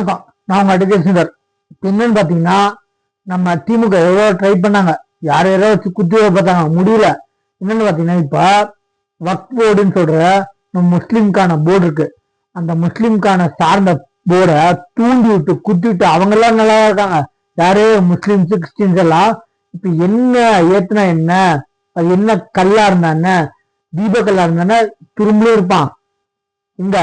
வணக்கம். நான் உங்க அட்வொகேட் சுந்தர். என்னன்னு பாத்தீங்கன்னா, நம்ம திமுக எவ்வளவு ட்ரை பண்ணாங்க, யார யாரோ வச்சு குத்தி பார்த்தாங்க, முடியல. என்னன்னு பாத்தீங்கன்னா, இப்ப வக்ஃப் போர்டுன்னு சொல்ற நம்ம முஸ்லிம்கான போர்டு இருக்கு. அந்த முஸ்லிம்கான சார்ந்த போர்டை தூண்டி விட்டு குத்தி விட்டு அவங்க எல்லாம் நல்லா இருக்காங்க. யாரு முஸ்லிம்ஸ் கிறிஸ்டின்ஸ் எல்லாம் இப்ப என்ன ஏத்துனா என்ன, அது என்ன கல்லா இருந்தா என்ன, தீபக்கல்லா இருந்தானே துரும்புலே இருப்பான். இந்த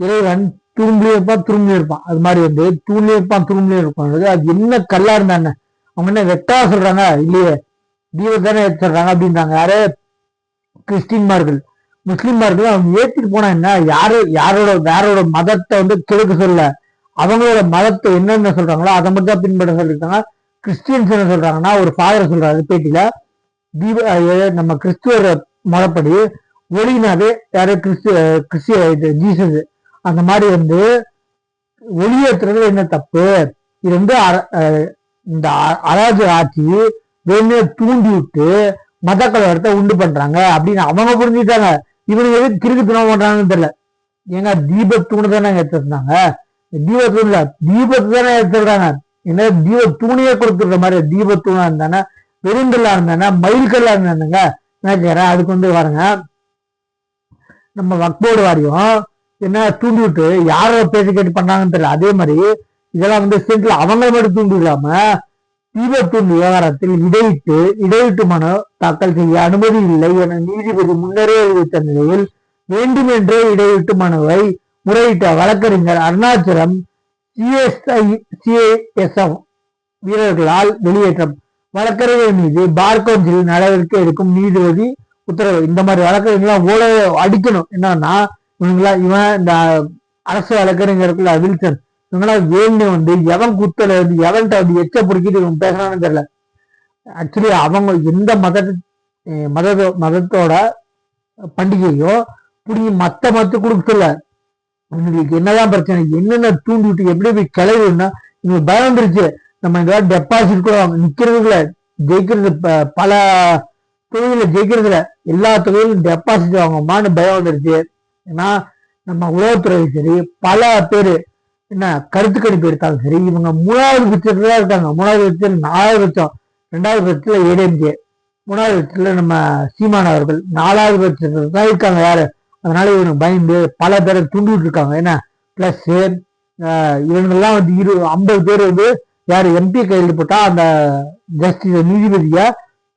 இறைவன் துரும்புலேயே இருப்பான், துரும்புலேயே இருப்பான். அது மாதிரி வந்து தூண்லேயே இருப்பான், துரும்புலேயே இருப்பான். அது என்ன கல்லா இருந்தானே அவங்க என்ன வெட்டா சொல்றாங்க, இல்லையே தீபத்தானே சொல்றாங்க அப்படின்றாங்க. யாரு கிறிஸ்டின்மார்கள். முஸ்லிம்மார்கள் அவங்க ஏற்றிட்டு போனா என்ன, யாரோட மதத்தை வந்து கிழக்க சொல்ல, அவங்களோட மதத்தை என்னென்ன சொல்றாங்களோ அதை மட்டும் தான் பின்பற்ற சொல்லியிருக்காங்க. கிறிஸ்டியன்ஸ் என்ன சொல்றாங்கன்னா, ஒரு ஃபாதர் சொல்றாரு பேட்டியில, நம்ம கிறிஸ்துவ முறைப்படி ஒளினாவே யாரு கிறிஸ்டிய ஜீசஸ் அந்த மாதிரி வந்து வெளியேற்றுறது என்ன தப்பு, இது வந்து இந்த அராஜ ஆட்சி வேணுமே தூண்டி விட்டு மத கலவரத்தை உண்டு பண்றாங்க அப்படின்னு அவங்க புரிஞ்சுட்டாங்க. இவனுக்கு எது கிறுக்கு துணை பண்றாங்கன்னு தெரியல. ஏங்க தீபத்தூணு தானே ஏற்றிருந்தாங்க, தீபத்தூண்ல தீபத்து தானே ஏற்றிருக்காங்க. என்ன தீபத்தூணையே கொடுத்துருக்க மாதிரி தீபத்தூணா இருந்தானே, பெருங்கல்லா இருந்தானே, மயில்கல்லா இருந்தானுங்க. என்ன கேட்கிறேன், அதுக்கு வந்து பாருங்க, நம்ம வக்போர்டு வாரியம் என்ன தூண்டி விட்டு யாரோட பேச்சு கேட்டு பண்ணாங்கன்னு தெரியல. அதே மாதிரி இதெல்லாம் வந்து சென்ட்ரல் அவங்க மட்டும் தூண்டி இல்லாம தீபத்தூண்டு விவகாரத்தில் இடையிட்டு மனு தாக்கல் செய்ய அனுமதி இல்லை என நீதிபதி முன்னரே அறிவித்த நிலையில் வேண்டுமென்றே இடையிட்டு மனுவை முறையிட்ட வழக்கறிஞர் அருணாச்சலம் சிஎஸ்எஃப் வீரர்களால் வெளியேற்றம். வழக்கறிஞர் மீது பார் கவுன்சில் நடவடிக்கை எடுக்கும் நீதிபதி உத்தரவு. இந்த மாதிரி வழக்கறிஞர்கள்லாம் ஓட அடிக்கணும். என்னன்னா இவன் இந்த அரசு வழக்கறிஞருக்குள்ள வில்சன் இவங்களாம் வேண்டு வந்து எவன் குத்தல வந்து எவன்கிட்ட வந்து எச்ச பிடிக்கிட்டு இவன் பேசுறான்னு தெரியல. ஆக்சுவலி அவங்க எந்த மதத்தோட பண்டிகையோ புடிங்கி மத்த கொடுக்க சொல்ல. இவங்களுக்கு என்னதான் பிரச்சனை, என்னென்ன தூண்டி விட்டு எப்படி போய் கிளவுன்னா இவங்க பயம் வந்துருச்சு. நம்ம இந்த டெபாசிட் கூட நிக்கிறதுல ஜெயிக்கிறது, பல தொழில ஜெயிக்கிறதுல எல்லா தொழிலும் டெபாசிட் வாங்கம்மான்னு பயம் வந்துருச்சு. ஏன்னா நம்ம உளவுத்துறை சரி பல பேரு என்ன கருத்து கணிப்பு எடுத்தாலும் சரி, இவங்க 3வது பட்சத்துல தான் இருக்காங்க. 3வது பட்சத்துல 4வது பட்சம், 2வது பட்சத்துல ஏடிஎம்கே, 3வது பட்சத்துல நம்ம சீமான் அவர்கள் 4வது பட்சத்துல தான் இருக்காங்க. யாரு அதனால இவனுக்கு பயந்து பல பேரை தூண்டிட்டு இருக்காங்க. என்ன பிளஸ் இவங்கெல்லாம் வந்து 50 பேர் வந்து யாரு எம்பி கையில் போட்டா அந்த ஜஸ்டிஸ் நீதிபதிய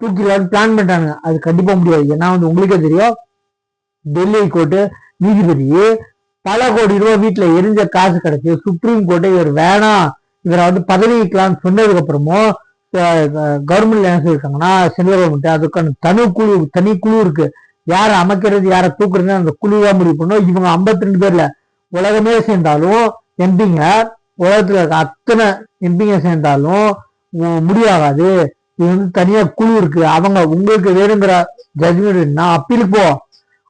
தூக்கிலான்னு பிளான் பண்ணிட்டாங்க. அது கண்டிப்பா முடியாது. ஏன்னா வந்து உங்களுக்கே தெரியும், டெல்லி கோர்ட்டு நீதிபதி பல கோடி ரூபாய் வீட்டுல எரிஞ்ச காசு கிடைச்சு சுப்ரீம் கோர்ட்டை இவர் வேணாம், இவரை வந்து பதவிக்கலாம்னு சொன்னதுக்கு அப்புறமும் கவர்மெண்ட்ல என்ன சொல்லியிருக்காங்கன்னா, சென்ட்ரல் கவர்மெண்ட் அதுக்கான தனி குழு இருக்கு. யாரை அமைக்கிறது யாரை தூக்குறது அந்த குழுவா முடிவு பண்ணும். இவங்க 52 பேர்ல உலகமே சேர்ந்தாலும் எம்பிங்க, உலகத்துல இருக்க அத்தனை எம்பிங்க சேர்ந்தாலும் முடியாகாது. இது வந்து தனியா குழு இருக்கு. அவங்க உங்களுக்கு வேணுங்கிற ஜட்ஜ்மெண்ட் நான் அப்பீலுக்கு போ,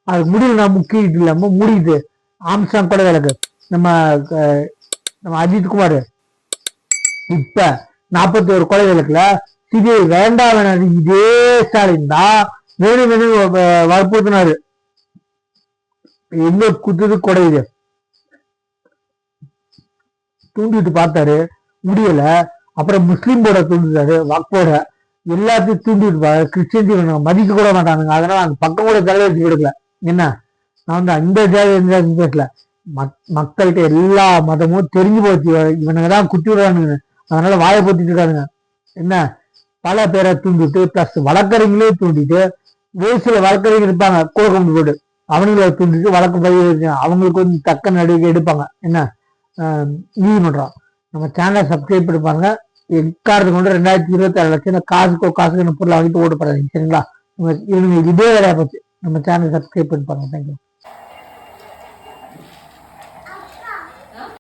அது முடியல, நான் முக்கிட்டு இல்லாம முடியுது. ஆம்சாங் கூட விளக்கு நம்ம அஜித் குமார் இப்ப 41 கொலை வழக்குல சிபிஐ வேண்டாம் வேணாது. இதே ஸ்டாலின் தான் வேணும் வற்புறுத்தினாரு. எங்க குத்துது கொடையுது தூண்டிட்டு பார்த்தாரு, முடியல. அப்புறம் முஸ்லீம் போர்டை தூண்டிட்டாரு, வக்போட எல்லாத்தையும் தூண்டிட்டு கிறிஸ்டியன்ஸ் மதிக்க கூட மாட்டானுங்க. அதனால அந்த பக்கம் கூட தலை வச்சு கொடுக்கல. என்ன நான் வந்து அந்த ஜாதி பேசல, மக்கள்கிட்ட எல்லா மதமும் தெரிஞ்சு போச்சு, இவனுங்க தான் குத்தி விடுறானுங்க. அதனால வாயை போத்திட்டு இருக்கானுங்க. என்ன பல பேரை தூண்டிட்டு பிளஸ் வழக்கறிஞர்களே தூண்டிட்டு, ஒரு சில வழக்கறிஞர் இருப்பாங்க கூட கொண்டு போட்டு அவனுங்களை தூண்டிட்டு வழக்கு பதிவு அவங்களுக்கு வந்து தக்க நடவடிக்கை எடுப்பாங்க. என்ன நீதிமன்றம். நம்ம சேனலை சப்ஸ்கிரைப் பண்ணிப்பாங்க. எக்காரத்து கொண்டு 2026 லட்சம் காசுக்கு பொருளை வாங்கிட்டு ஓட்டு போறாங்க. சரிங்களா, இவனுங்க இதே வேலையா போச்சு. நம்ம சேனல் சப்ஸ்கிரைப் பண்ணிப்பாங்க. தேங்க்யூ.